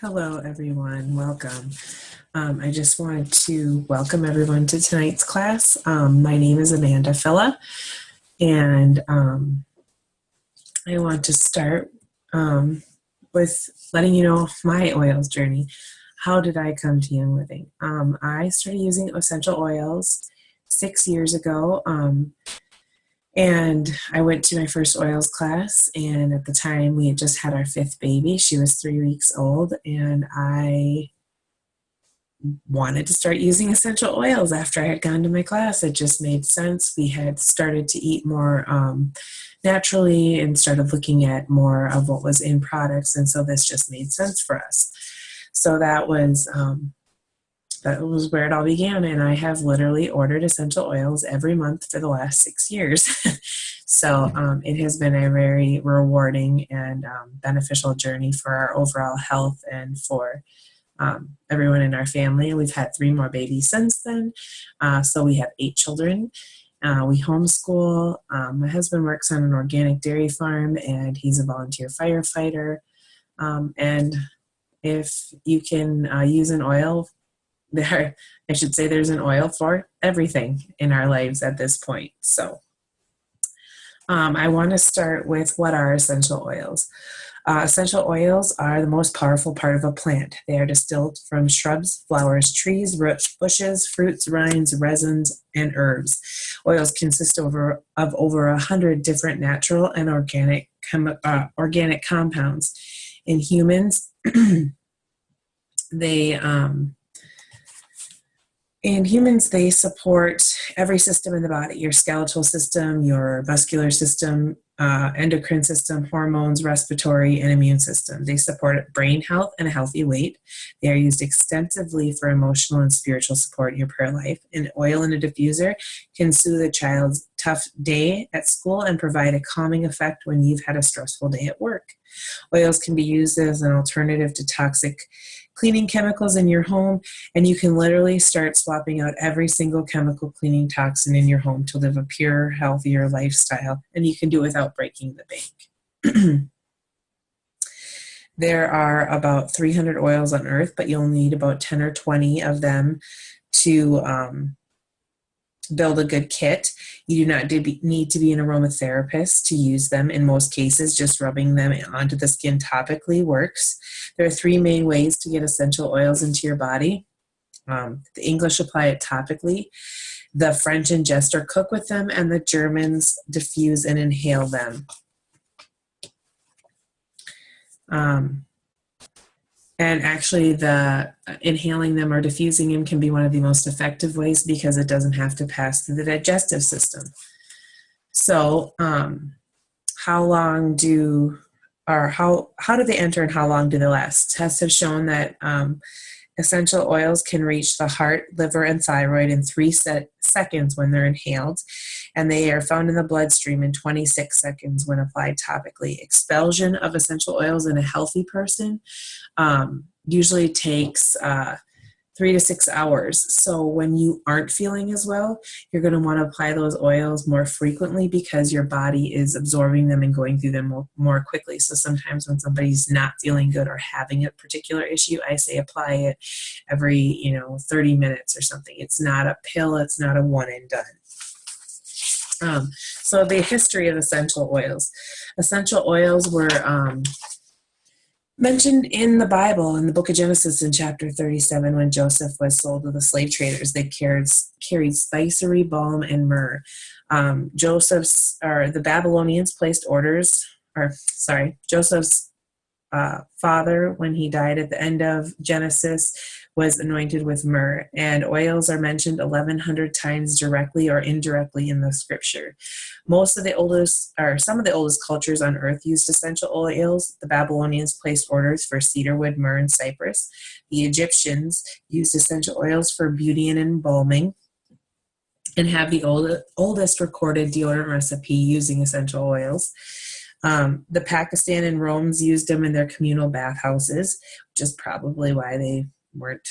Hello, everyone. Welcome. I just wanted to welcome everyone to tonight's class. My name is Amanda Filla, and I want to start with letting you know my oils journey. How did I come to Young Living? I started using essential oils 6 years ago, and I went to my first oils class, and at the time we had just had our fifth baby. She was 3 weeks old, and I wanted to start using essential oils after I had gone to my class. It just made sense. We had started to eat more naturally and started looking at more of what was in products, and so this just made sense for us. So that was where it all began, and I have literally ordered essential oils every month for the last 6 years. So it has been a very rewarding and beneficial journey for our overall health and for everyone in our family. We've had 3 more babies since then. So we have 8 children. We homeschool. My husband works on an organic dairy farm, and he's a volunteer firefighter. And if you can use an oil, I should say there's an oil for everything in our lives at this point. So I want to start with what are essential oils. Essential oils are the most powerful part of a plant. They are distilled from shrubs, flowers, trees, roots, bushes, fruits, rinds, resins, and herbs. Oils consist of over 100 different natural and organic compounds. In humans, they support every system in the body: your skeletal system, your muscular system, endocrine system, hormones, respiratory, and immune system. They support brain health and a healthy weight. They are used extensively for emotional and spiritual support in your prayer life. An oil in a diffuser can soothe a child's tough day at school and provide a calming effect when you've had a stressful day at work. Oils can be used as an alternative to toxic cleaning chemicals in your home, and you can literally start swapping out every single chemical cleaning toxin in your home to live a pure, healthier lifestyle, and you can do it without breaking the bank. There are about 300 oils on earth, but you'll need about 10 or 20 of them to build a good kit. You do not need to be an aromatherapist to use them. In most cases, just rubbing them onto the skin topically works. There are 3 main ways to get essential oils into your body. The English apply it topically, the French ingest or cook with them, and the Germans diffuse and inhale them. And actually, the inhaling them or diffusing them can be one of the most effective ways because it doesn't have to pass through the digestive system. So, how do they enter and how long do they last? Tests have shown that essential oils can reach the heart, liver, and thyroid in 3 seconds when they're inhaled, and they are found in the bloodstream in 26 seconds when applied topically. Expulsion of essential oils in a healthy person usually takes 3 to 6 hours. So when you aren't feeling as well, you're going to want to apply those oils more frequently because your body is absorbing them and going through them more quickly. So sometimes when somebody's not feeling good or having a particular issue, I say apply it every 30 minutes or something. It's not a pill. It's not a one and done. So the history of essential oils. Essential oils were mentioned in the Bible, in the book of Genesis in chapter 37, when Joseph was sold to the slave traders. They carried spicery, balm, and myrrh. The Babylonians placed orders, Joseph's father, when he died at the end of Genesis, was anointed with myrrh, and oils are mentioned 1,100 times directly or indirectly in the scripture. Some of the oldest cultures on earth used essential oils. The Babylonians placed orders for cedarwood, myrrh, and cypress. The Egyptians used essential oils for beauty and embalming, and have the oldest recorded deodorant recipe using essential oils. The Pakistan and Romans used them in their communal bathhouses, which is probably why they weren't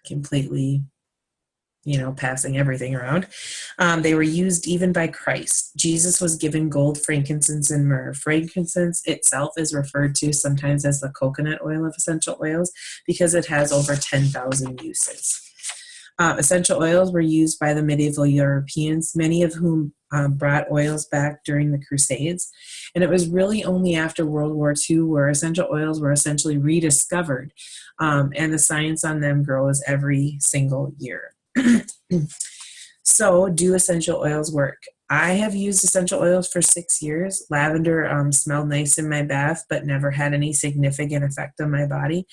completely passing everything around. They were used even by Christ. Jesus was given gold, frankincense, and myrrh. Frankincense itself is referred to sometimes as the coconut oil of essential oils because it has over 10,000 uses. Essential oils were used by the medieval Europeans, many of whom brought oils back during the Crusades. And it was really only after World War II where essential oils were essentially rediscovered, and the science on them grows every single year. So, do essential oils work? I have used essential oils for 6 years. Lavender smelled nice in my bath, but never had any significant effect on my body.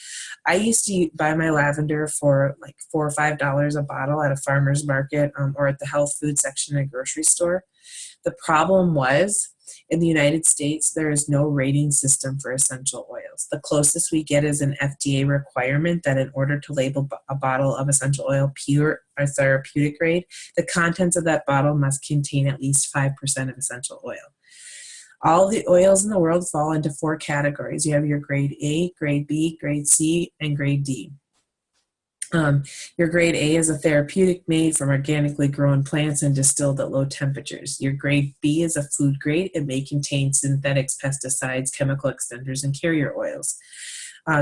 I used to buy my lavender for like $4 or $5 a bottle at a farmer's market or at the health food section at a grocery store. The problem was, in the United States, there is no rating system for essential oils. The closest we get is an FDA requirement that in order to label a bottle of essential oil pure or therapeutic grade, the contents of that bottle must contain at least 5% of essential oil. All the oils in the world fall into 4 categories. You have your grade A, grade B, grade C, and grade D. Your grade A is a therapeutic made from organically grown plants and distilled at low temperatures. Your grade B is a food grade. It may contain synthetics, pesticides, chemical extenders, and carrier oils.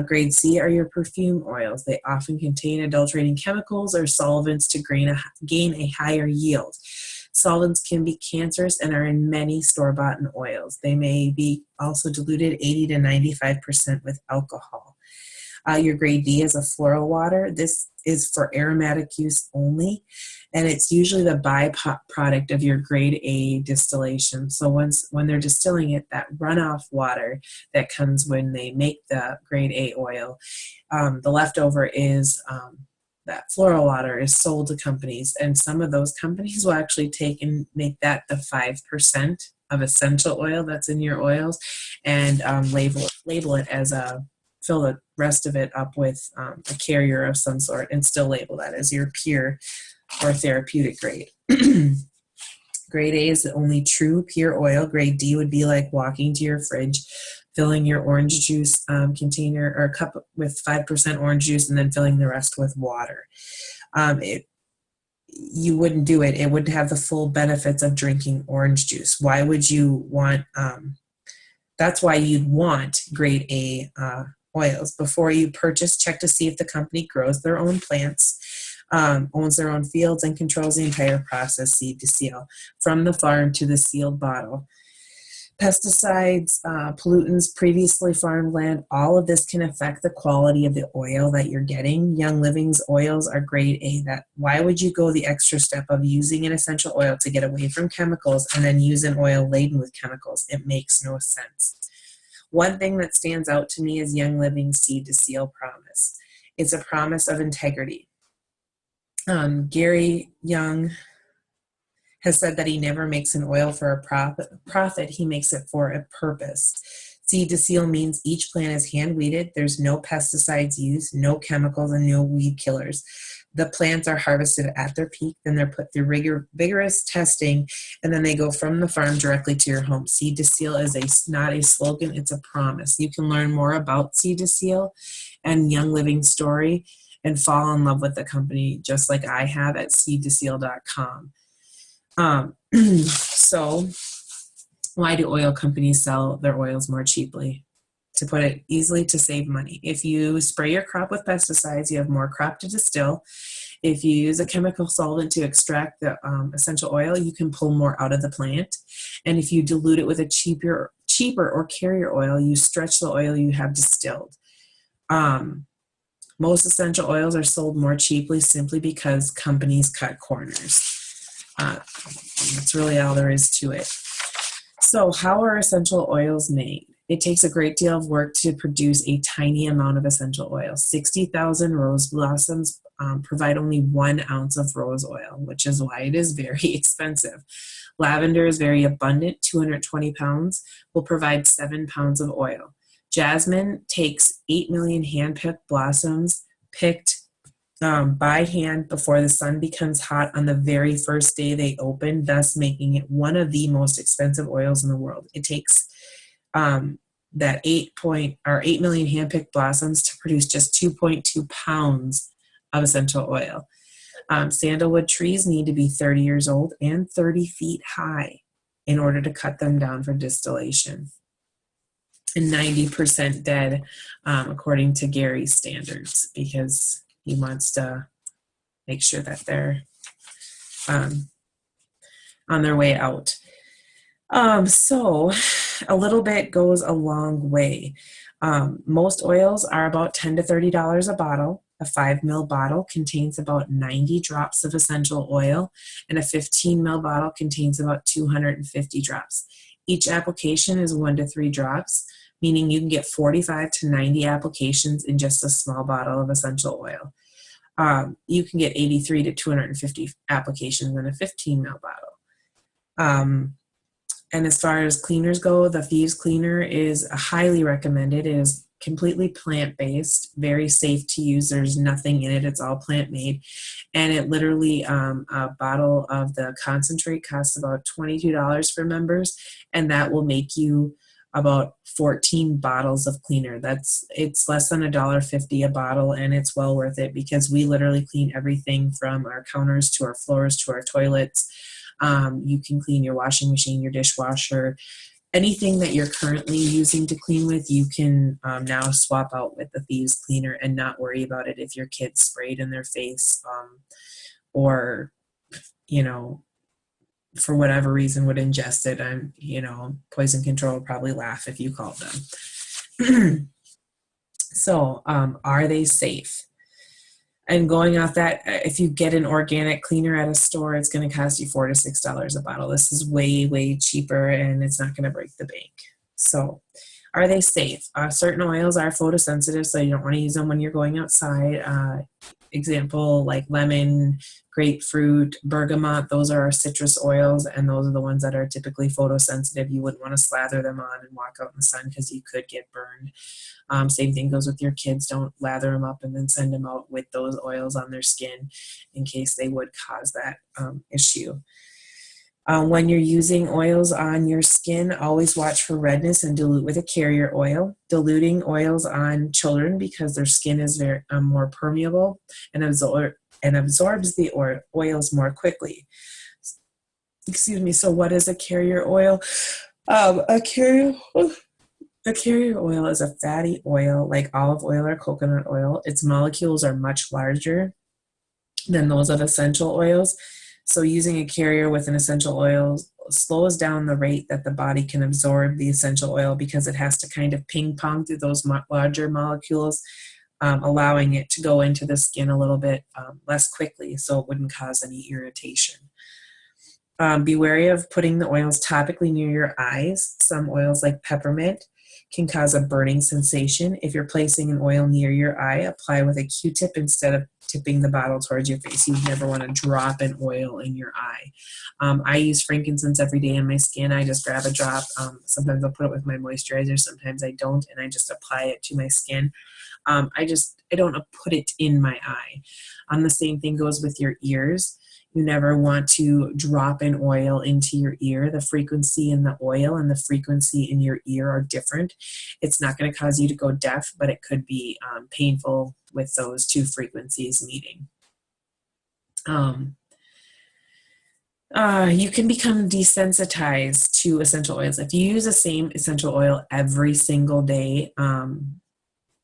Grade C are your perfume oils. They often contain adulterating chemicals or solvents to gain a higher yield. Solvents can be cancerous and are in many store-bought oils. They may be also diluted 80 to 95% with alcohol. Your grade D is a floral water. This is for aromatic use only, and it's usually the byproduct of your grade A distillation. So when they're distilling it, that runoff water that comes when they make the grade A oil, the leftover is that floral water is sold to companies, and some of those companies will actually take and make that the 5% of essential oil that's in your oils, and label it as fill the rest of it up with a carrier of some sort and still label that as your pure or therapeutic grade. Grade A is the only true pure oil. Grade D would be like walking to your fridge, filling your orange juice container or cup with 5% orange juice and then filling the rest with water. You wouldn't do it. It wouldn't have the full benefits of drinking orange juice. Why would you want, that's why you'd want grade A oils. Before you purchase, check to see if the company grows their own plants, owns their own fields, and controls the entire process, seed to seal, from the farm to the sealed bottle. Pesticides, pollutants, previously farmed land, all of this can affect the quality of the oil that you're getting. Young Living's oils are grade A. Why would you go the extra step of using an essential oil to get away from chemicals and then use an oil laden with chemicals? It makes no sense. One thing that stands out to me is Young Living's Seed to Seal promise. It's a promise of integrity. Gary Young has said that he never makes an oil for a profit. He makes it for a purpose. Seed to seal means each plant is hand weeded. There's no pesticides used, no chemicals, and no weed killers. The plants are harvested at their peak, then they're put through vigorous testing, and then they go from the farm directly to your home. Seed to Seal is not a slogan, it's a promise. You can learn more about Seed to Seal and Young Living story and fall in love with the company just like I have at seedtoseal.com. So why do oil companies sell their oils more cheaply? To put it easily, to save money. If you spray your crop with pesticides, you have more crop to distill. If you use a chemical solvent to extract the essential oil, you can pull more out of the plant. And if you dilute it with a cheaper or carrier oil, you stretch the oil you have distilled. Most essential oils are sold more cheaply simply because companies cut corners. That's really all there is to it. So how are essential oils made? It takes a great deal of work to produce a tiny amount of essential oil. 60,000 rose blossoms provide only 1 ounce of rose oil, which is why it is very expensive. Lavender is very abundant, 220 pounds, will provide 7 pounds of oil. Jasmine takes 8 million hand-picked blossoms, picked by hand before the sun becomes hot on the very first day they open, thus making it one of the most expensive oils in the world. It takes that 8 million hand-picked blossoms to produce just 2.2 pounds of essential oil. Sandalwood trees need to be 30 years old and 30 feet high in order to cut them down for distillation. And 90% dead, according to Gary's standards, because he wants to make sure that they're on their way out. So a little bit goes a long way. Most oils are about $10 to $30 a bottle. A 5 ml bottle contains about 90 drops of essential oil, and a 15 ml bottle contains about 250 drops. Each application is 1 to 3 drops, meaning you can get 45 to 90 applications in just a small bottle of essential oil. You can get 83 to 250 applications in a 15 ml bottle. And as far as cleaners go, the Thieves Cleaner is highly recommended. It is completely plant-based, very safe to use. There's nothing in it. It's all plant-made. And it literally, a bottle of the concentrate costs about $22 for members, and that will make you about 14 bottles of cleaner. It's less than $1.50 a bottle, and it's well worth it because we literally clean everything from our counters to our floors to our toilets. You can clean your washing machine, your dishwasher, anything that you're currently using to clean with, you can now swap out with the Thieves Cleaner and not worry about it if your kid sprayed in their face or, for whatever reason would ingest it. Poison control would probably laugh if you called them. So are they safe? And going off that, if you get an organic cleaner at a store, it's going to cost you $4 to $6 a bottle. This is way, way cheaper, and it's not going to break the bank. So are they safe? Certain oils are photosensitive, so you don't want to use them when you're going outside. Example, like lemon, grapefruit, bergamot, those are our citrus oils, and those are the ones that are typically photosensitive. You wouldn't want to slather them on and walk out in the sun because you could get burned. Same thing goes with your kids. Don't lather them up and then send them out with those oils on their skin in case they would cause that issue. When you're using oils on your skin, always watch for redness and dilute with a carrier oil. Diluting oils on children because their skin is very more permeable and absorbs the oils more quickly. Excuse me. So what is a carrier oil? A carrier oil is a fatty oil like olive oil or coconut oil. Its molecules are much larger than those of essential oils. So using a carrier with an essential oil slows down the rate that the body can absorb the essential oil because it has to kind of ping pong through those larger molecules, allowing it to go into the skin a little bit less quickly so it wouldn't cause any irritation. Be wary of putting the oils topically near your eyes. Some oils like peppermint can cause a burning sensation. If you're placing an oil near your eye, apply with a Q-tip instead of tipping the bottle towards your face. You never want to drop an oil in your eye. I use frankincense every day in my skin. I just grab a drop. Sometimes I'll put it with my moisturizer. Sometimes I don't, and I just apply it to my skin. I don't put it in my eye. The same thing goes with your ears. You never want to drop an oil into your ear. The frequency in the oil and the frequency in your ear are different. It's not going to cause you to go deaf, but it could be painful with those two frequencies meeting. You can become desensitized to essential oils. If you use the same essential oil every single day,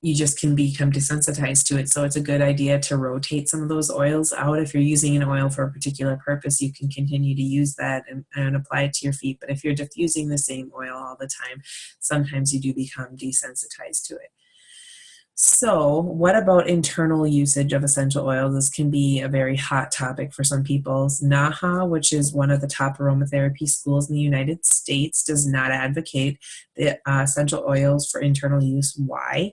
you just can become desensitized to it. So it's a good idea to rotate some of those oils out. If you're using an oil for a particular purpose, you can continue to use that and apply it to your feet. But if you're just using the same oil all the time, sometimes you do become desensitized to it. So what about internal usage of essential oils? This can be a very hot topic for some people. NAHA, which is one of the top aromatherapy schools in the United States, does not advocate the essential oils for internal use. Why?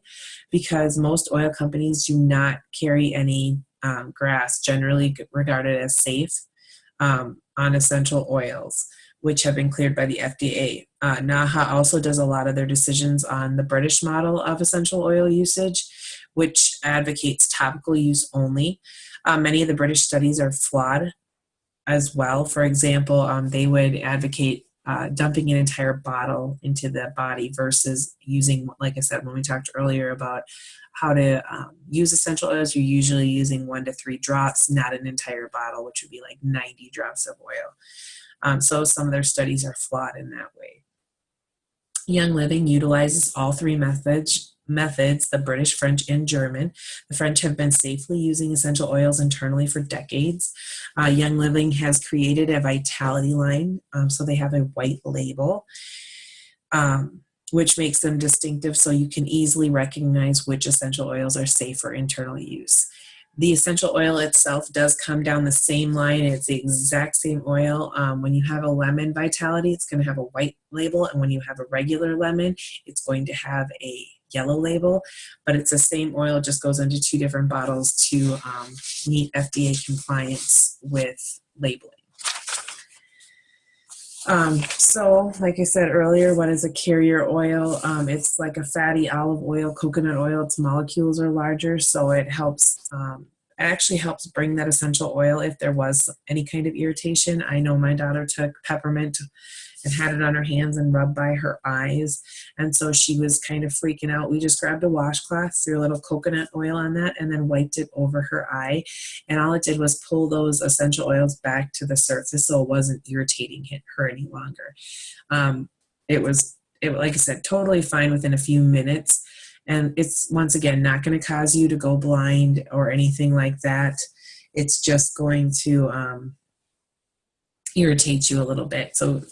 Because most oil companies do not carry any GRAS, generally regarded as safe, on essential oils, which have been cleared by the FDA. NAHA also does a lot of their decisions on the British model of essential oil usage, which advocates topical use only. Many of the British studies are flawed as well. For example, they would advocate dumping an entire bottle into the body versus using, like I said, when we talked earlier about how to use essential oils, you're usually using 1 to 3 drops, not an entire bottle, which would be like 90 drops of oil. So some of their studies are flawed in that way. Young Living utilizes all 3 methods, the British, French, and German. The French have been safely using essential oils internally for decades. Young Living has created a vitality line, so they have a white label, which makes them distinctive, so you can easily recognize which essential oils are safe for internal use. The essential oil itself does come down the same line. It's the exact same oil. When you have a lemon vitality, it's going to have a white label, and when you have a regular lemon, it's going to have a yellow label, but it's the same oil, just goes into 2 different bottles to meet FDA compliance with labeling. So like I said earlier, what is a carrier oil? It's like a fatty olive oil, coconut oil. Its molecules are larger, so it helps, actually helps bring that essential oil if there was any kind of irritation. I know my daughter took peppermint and had it on her hands and rubbed by her eyes, and so she was kind of freaking out. We just grabbed a washcloth, threw a little coconut oil on that, and then wiped it over her eye, and all it did was pull those essential oils back to the surface, so it wasn't irritating her any longer. It was, like I said, totally fine within a few minutes, and it's, once again, not going to cause you to go blind or anything like that. It's just going to irritates you a little bit. So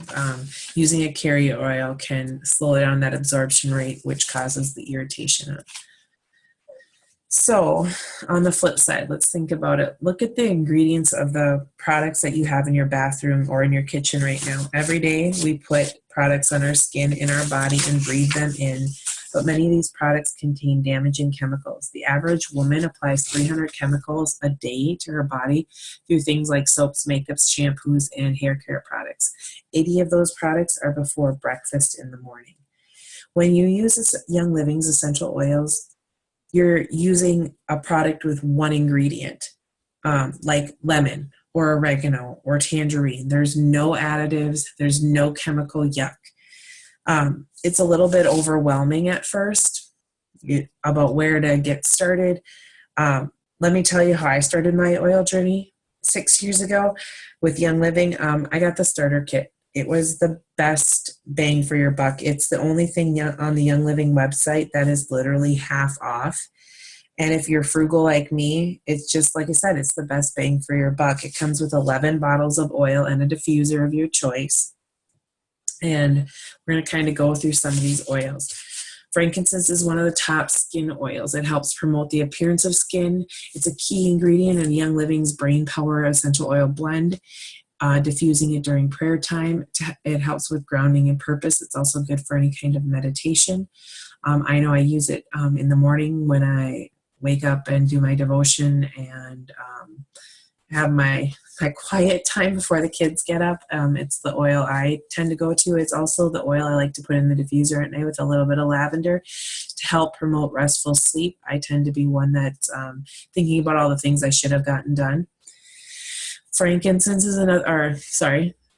using a carrier oil can slow down that absorption rate, which causes the irritation. So on the flip side, let's think about it. Look at the ingredients of the products that you have in your bathroom or in your kitchen right now. Every day we put products on our skin, in our body, and breathe them in. But many of these products contain damaging chemicals. The average woman applies 300 chemicals a day to her body through things like soaps, makeups, shampoos, and hair care products. 80 of those products are before breakfast in the morning. When you use Young Living's essential oils, you're using a product with one ingredient, like lemon or oregano or tangerine. There's no additives. There's no chemical yuck. It's a little bit overwhelming at first about where to get started. Let me tell you how I started my oil journey 6 years ago with Young Living. I got the starter kit. It was the best bang for your buck. It's the only thing on the Young Living website that is literally half off. And if you're frugal like me, it's just, like I said, it's the best bang for your buck. It comes with 11 bottles of oil and a diffuser of your choice. And we're going to kind of go through some of these oils. Frankincense is one of the top skin oils. It helps promote the appearance of skin. It's a key ingredient in Young Living's Brain Power Essential Oil Blend. Diffusing it during prayer time, it helps with grounding and purpose. It's also good for any kind of meditation. I know I use it in the morning when I wake up and do my devotion and have my quiet time before the kids get up. It's the oil I tend to go to. It's also the oil I like to put in the diffuser at night with a little bit of lavender to help promote restful sleep. I tend to be one that's thinking about all the things I should have gotten done. Frankincense is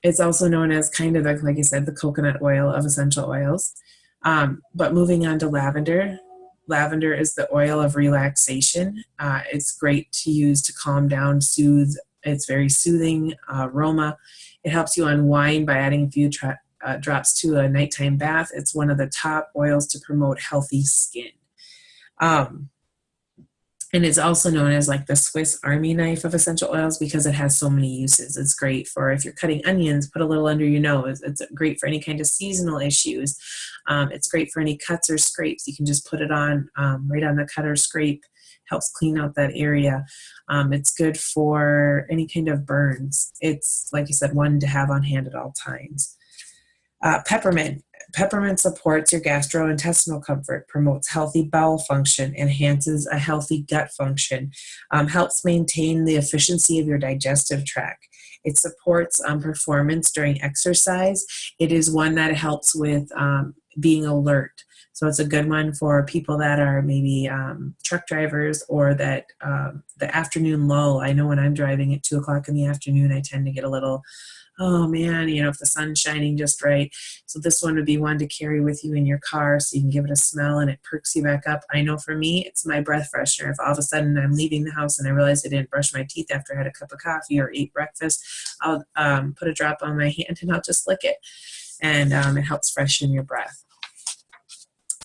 it's also known as kind of, like I said, the coconut oil of essential oils. But moving on to lavender. Lavender is the oil of relaxation. It's great to use to calm down, soothe. It's very soothing aroma. It helps you unwind by adding a few drops to a nighttime bath. It's one of the top oils to promote healthy skin. And it's also known as like the Swiss Army knife of essential oils because it has so many uses. It's great for if you're cutting onions, put a little under your nose. It's great for any kind of seasonal issues. It's great for any cuts or scrapes. You can just put it on right on the cut or scrape. Helps clean out that area. It's good for any kind of burns. It's, like you said, one to have on hand at all times. Peppermint. Peppermint supports your gastrointestinal comfort, promotes healthy bowel function, enhances a healthy gut function, helps maintain the efficiency of your digestive tract. It supports performance during exercise. It is one that helps with being alert. So it's a good one for people that are maybe truck drivers or that the afternoon lull. I know when I'm driving at 2 o'clock in the afternoon, I tend to get a little oh man, if the sun's shining just right. So this one would be one to carry with you in your car so you can give it a smell and it perks you back up. I know for me, it's my breath freshener. If all of a sudden I'm leaving the house and I realize I didn't brush my teeth after I had a cup of coffee or ate breakfast, I'll put a drop on my hand and I'll just lick it. And it helps freshen your breath.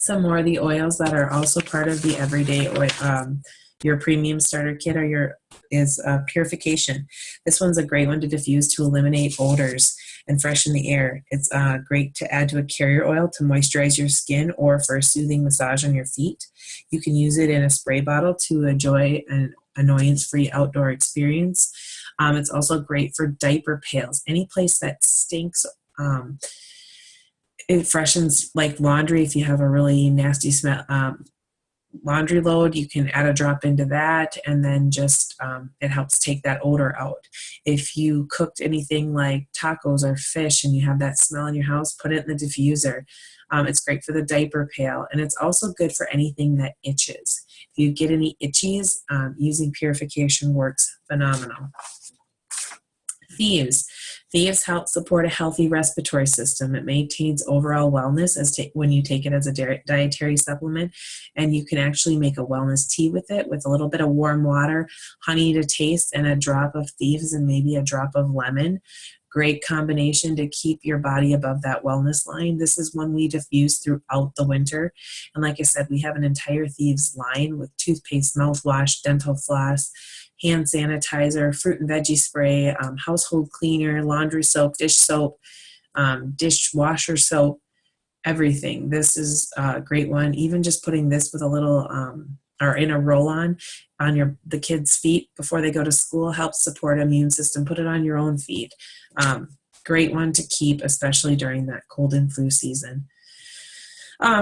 Some more of the oils that are also part of the everyday oil, your premium starter kit is purification. This one's a great one to diffuse to eliminate odors and freshen the air. It's great to add to a carrier oil to moisturize your skin or for a soothing massage on your feet. You can use it in a spray bottle to enjoy an annoyance-free outdoor experience. It's also great for diaper pails. Any place that stinks, it freshens, like laundry. If you have a really nasty smell, laundry load, you can add a drop into that, and then just it helps take that odor out. If you cooked anything like tacos or fish and you have that smell in your house, put it in the diffuser. It's great for the diaper pail, and it's also good for anything that itches. If you get any itchies, using purification works phenomenal. Thieves. Thieves help support a healthy respiratory system. It maintains overall wellness when you take it as a dietary supplement, and you can actually make a wellness tea with it with a little bit of warm water, honey to taste, and a drop of Thieves and maybe a drop of lemon. Great combination to keep your body above that wellness line. This is one we diffuse throughout the winter. And like I said, we have an entire Thieves line with toothpaste, mouthwash, dental floss, hand sanitizer, fruit and veggie spray, household cleaner, laundry soap, dishwasher soap, everything. This is a great one. Even just putting this with a little or in a roll-on the kids' feet before they go to school helps support immune system. Put it on your own feet. Great one to keep, especially during that cold and flu season.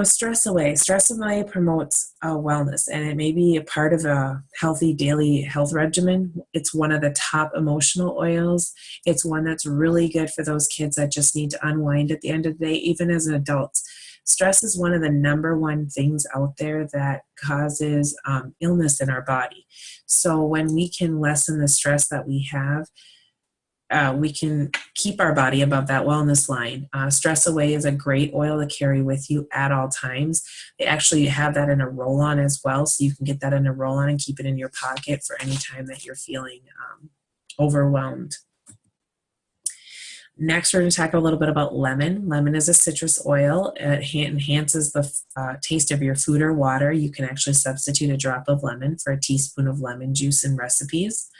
Stress Away. Stress Away promotes wellness, and it may be a part of a healthy daily health regimen. It's one of the top emotional oils. It's one that's really good for those kids that just need to unwind at the end of the day, even as an adult. Stress is one of the number one things out there that causes illness in our body. So when we can lessen the stress that we have, we can keep our body above that wellness line. Stress Away is a great oil to carry with you at all times. They actually have that in a roll-on as well, so you can get that in a roll-on and keep it in your pocket for any time that you're feeling overwhelmed. Next, we're going to talk a little bit about lemon. Lemon is a citrus oil. It enhances the taste of your food or water. You can actually substitute a drop of lemon for a teaspoon of lemon juice in recipes.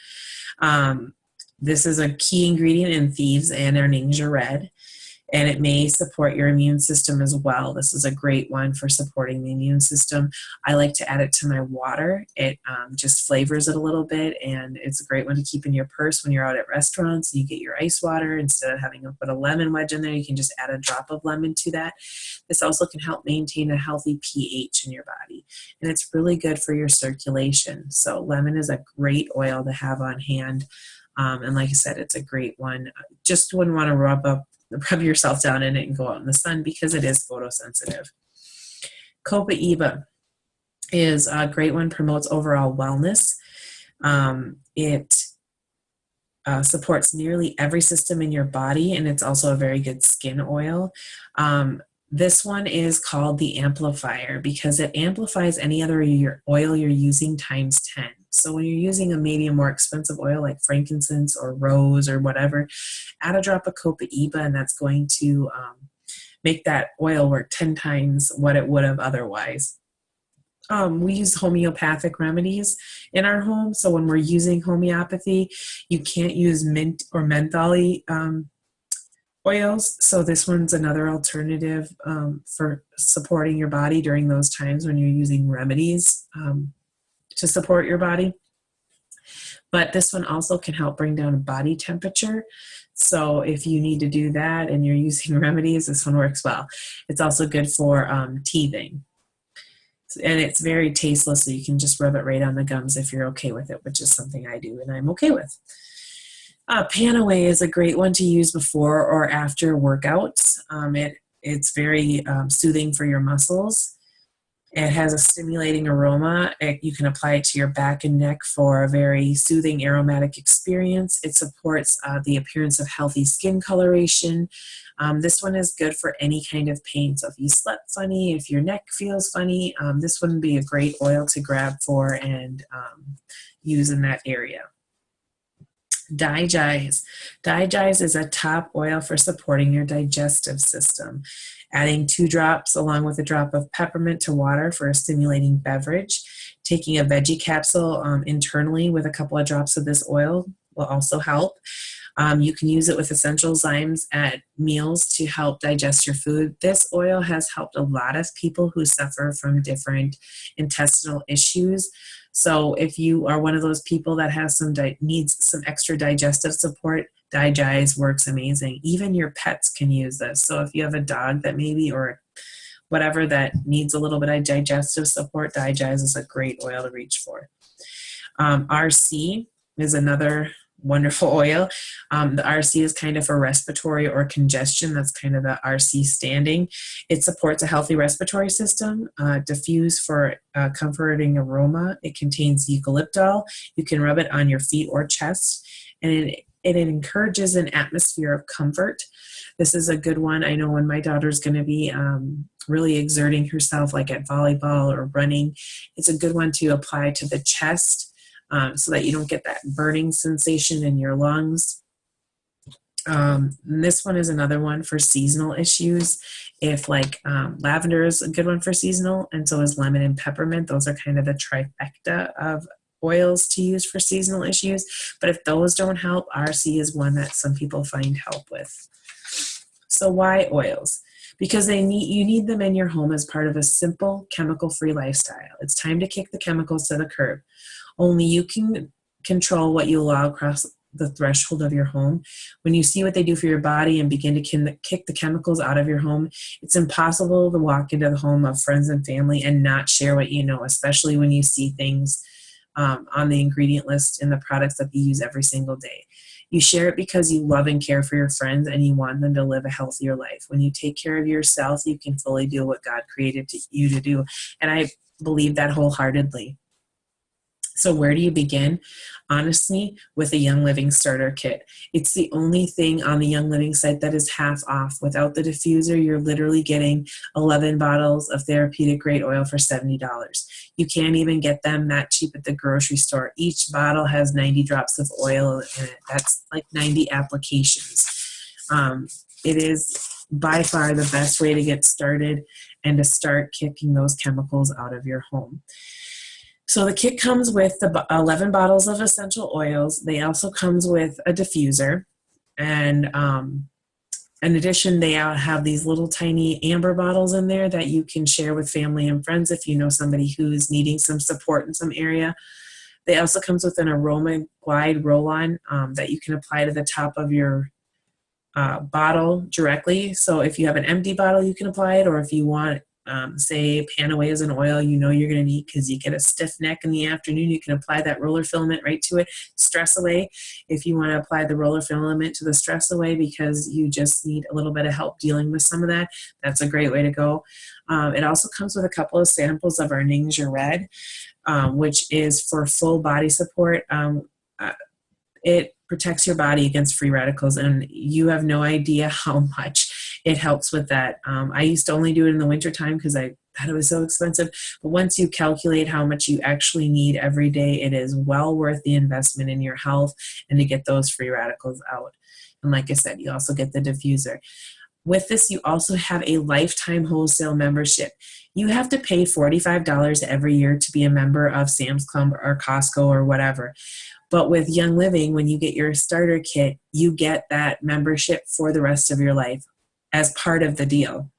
This is a key ingredient in Thieves and Arninger Red, and it may support your immune system as well. This is a great one for supporting the immune system. I like to add it to my water. It just flavors it a little bit, and it's a great one to keep in your purse when you're out at restaurants and you get your ice water. Instead of having to put a lemon wedge in there, you can just add a drop of lemon to that. This also can help maintain a healthy pH in your body, and it's really good for your circulation. So lemon is a great oil to have on hand. And like I said, it's a great one. Just wouldn't want to rub yourself down in it and go out in the sun because it is photosensitive. Copaiba is a great one, promotes overall wellness. It supports nearly every system in your body, and it's also a very good skin oil. This one is called the Amplifier because it amplifies any other oil you're using times 10. So when you're using maybe a more expensive oil like frankincense or rose or whatever, add a drop of Copaiba, and that's going to make that oil work 10 times what it would have otherwise. We use homeopathic remedies in our home. So when we're using homeopathy, you can't use mint or menthol oils. So this one's another alternative for supporting your body during those times when you're using remedies to support your body. But this one also can help bring down body temperature. So if you need to do that and you're using remedies, this one works well. It's also good for teething. And it's very tasteless, so you can just rub it right on the gums if you're okay with it, which is something I do and I'm okay with. Panaway is a great one to use before or after workouts. It's very soothing for your muscles. It has a stimulating aroma. You can apply it to your back and neck for a very soothing aromatic experience. It supports the appearance of healthy skin coloration. This one is good for any kind of pain. So if you slept funny, if your neck feels funny, this one would be a great oil to grab for and use in that area. Digize. Digize is a top oil for supporting your digestive system. Adding 2 drops along with a drop of peppermint to water for a stimulating beverage. Taking a veggie capsule internally with a couple of drops of this oil will also help. You can use it with essential zymes at meals to help digest your food. This oil has helped a lot of people who suffer from different intestinal issues. So if you are one of those people that has needs some extra digestive support, Digize works amazing. Even your pets can use this. So if you have a dog that maybe, or whatever, that needs a little bit of digestive support, Digize is a great oil to reach for. RC is another wonderful oil. The RC is kind of for respiratory or congestion. That's kind of the RC standing. It supports a healthy respiratory system, diffuse for comforting aroma. It contains eucalyptol. You can rub it on your feet or chest, and it encourages an atmosphere of comfort. This is a good one. I know when my daughter's going to be really exerting herself, like at volleyball or running, it's a good one to apply to the chest. So that you don't get that burning sensation in your lungs. This one is another one for seasonal issues. If lavender is a good one for seasonal, and so is lemon and peppermint. Those are kind of the trifecta of oils to use for seasonal issues. But if those don't help, RC is one that some people find help with. So why oils? Because you need them in your home as part of a simple, chemical-free lifestyle. It's time to kick the chemicals to the curb. Only you can control what you allow across the threshold of your home. When you see what they do for your body and begin to kick the chemicals out of your home, it's impossible to walk into the home of friends and family and not share what you know, especially when you see things on the ingredient list in the products that they use every single day. You share it because you love and care for your friends and you want them to live a healthier life. When you take care of yourself, you can fully do what God created you to do. And I believe that wholeheartedly. So where do you begin? Honestly, with a Young Living starter kit. It's the only thing on the Young Living site that is half off. Without the diffuser, you're literally getting 11 bottles of therapeutic grade oil for $70. You can't even get them that cheap at the grocery store. Each bottle has 90 drops of oil in it. That's like 90 applications. It is by far the best way to get started and to start kicking those chemicals out of your home. So the kit comes with the 11 bottles of essential oils. They also comes with a diffuser. And in addition, they have these little tiny amber bottles in there that you can share with family and friends if you know somebody who's needing some support in some area. They also comes with an aroma glide roll-on that you can apply to the top of your bottle directly. So if you have an empty bottle, you can apply it, or if you want say Panaway is an oil you know you're going to need because you get a stiff neck in the afternoon, you can apply that roller filament right to it. Stress Away, if you want to apply the roller filament to the Stress Away because you just need a little bit of help dealing with some of that, that's a great way to go. It also comes with a couple of samples of our Ningxia Red, which is for full body support. It protects your body against free radicals, and you have no idea how much it helps with that. I used to only do it in the wintertime because I thought it was so expensive. But once you calculate how much you actually need every day, it is well worth the investment in your health and to get those free radicals out. And like I said, you also get the diffuser. With this, you also have a lifetime wholesale membership. You have to pay $45 every year to be a member of Sam's Club or Costco or whatever. But with Young Living, when you get your starter kit, you get that membership for the rest of your life as part of the deal.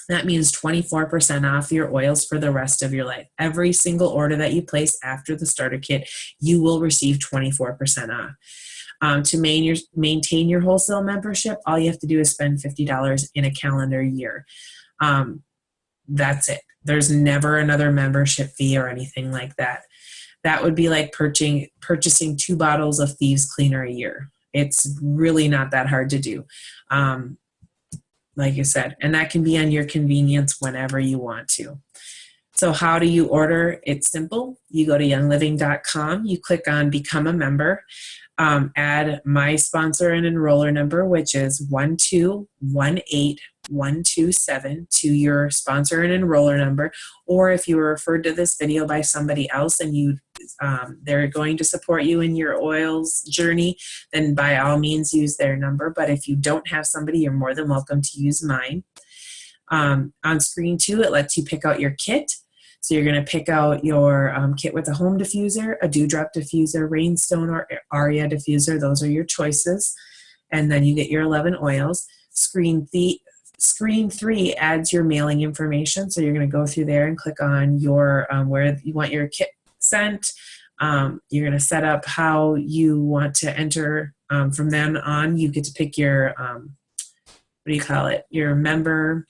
That means 24% off your oils for the rest of your life. Every single order that you place after the starter kit, you will receive 24% off. To maintain your wholesale membership, all you have to do is spend $50 in a calendar year. That's it. There's never another membership fee or anything like that. That would be like purchasing 2 bottles of Thieves Cleaner a year. It's really not that hard to do. Like I said, and that can be on your convenience whenever you want to. So how do you order? It's simple. You go to youngliving.com, you click on Become a Member, add my sponsor and enroller number, which is 1218127 to your sponsor and enroller number. Or if you were referred to this video by somebody else and they're going to support you in your oils journey, then by all means use their number. But if you don't have somebody, you're more than welcome to use mine. On screen 2, it lets you pick out your kit. So you're going to pick out your kit with a home diffuser, a dewdrop diffuser, rainstone, or aria diffuser. Those are your choices. And then you get your 11 oils. Screen 3 adds your mailing information. So you're going to go through there and click on your where you want your kit sent. You're going to set up how you want to enter. From then on, you get to pick your, your member,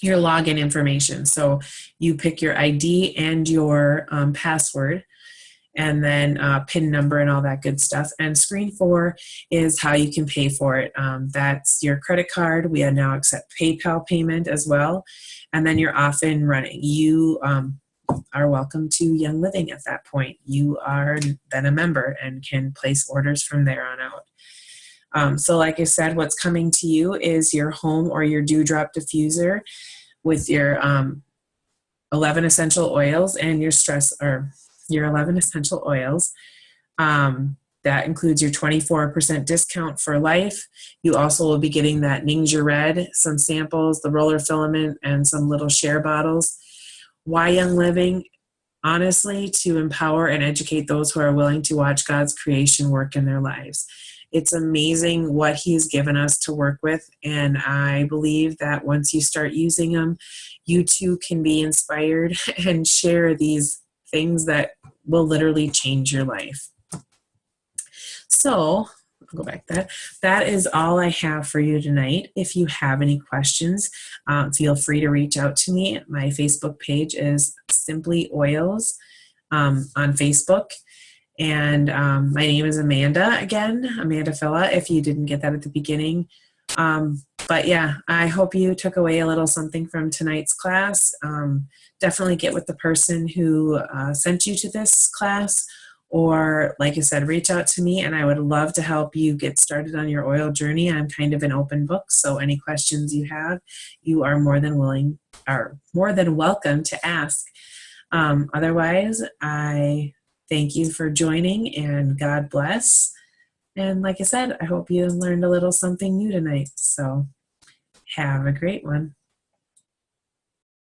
your login information. So you pick your ID and your password, and then PIN number and all that good stuff. And screen 4 is how you can pay for it. That's your credit card. We now accept PayPal payment as well. And then you're off and running. You are welcome to Young Living at that point. You are then a member and can place orders from there on out. So like I said, what's coming to you is your home or your dewdrop diffuser with your 11 essential oils and your your 11 essential oils. That includes your 24% discount for life. You also will be getting that Ningxia Red, some samples, the roller filament, and some little share bottles. Why Young Living? Honestly, to empower and educate those who are willing to watch God's creation work in their lives. It's amazing what He's given us to work with, and I believe that once you start using them, you too can be inspired and share these things that will literally change your life. So, I'll go back to that. That is all I have for you tonight. If you have any questions, feel free to reach out to me. My Facebook page is Simply Oils on Facebook. And my name is Amanda, again, Amanda Filla, if you didn't get that at the beginning. But yeah, I hope you took away a little something from tonight's class. Definitely get with the person who sent you to this class, or like I said, reach out to me and I would love to help you get started on your oil journey. I'm kind of an open book, so any questions you have, you are more than welcome to ask. Otherwise, I thank you for joining, and God bless. And like I said, I hope you learned a little something new tonight. So have a great one.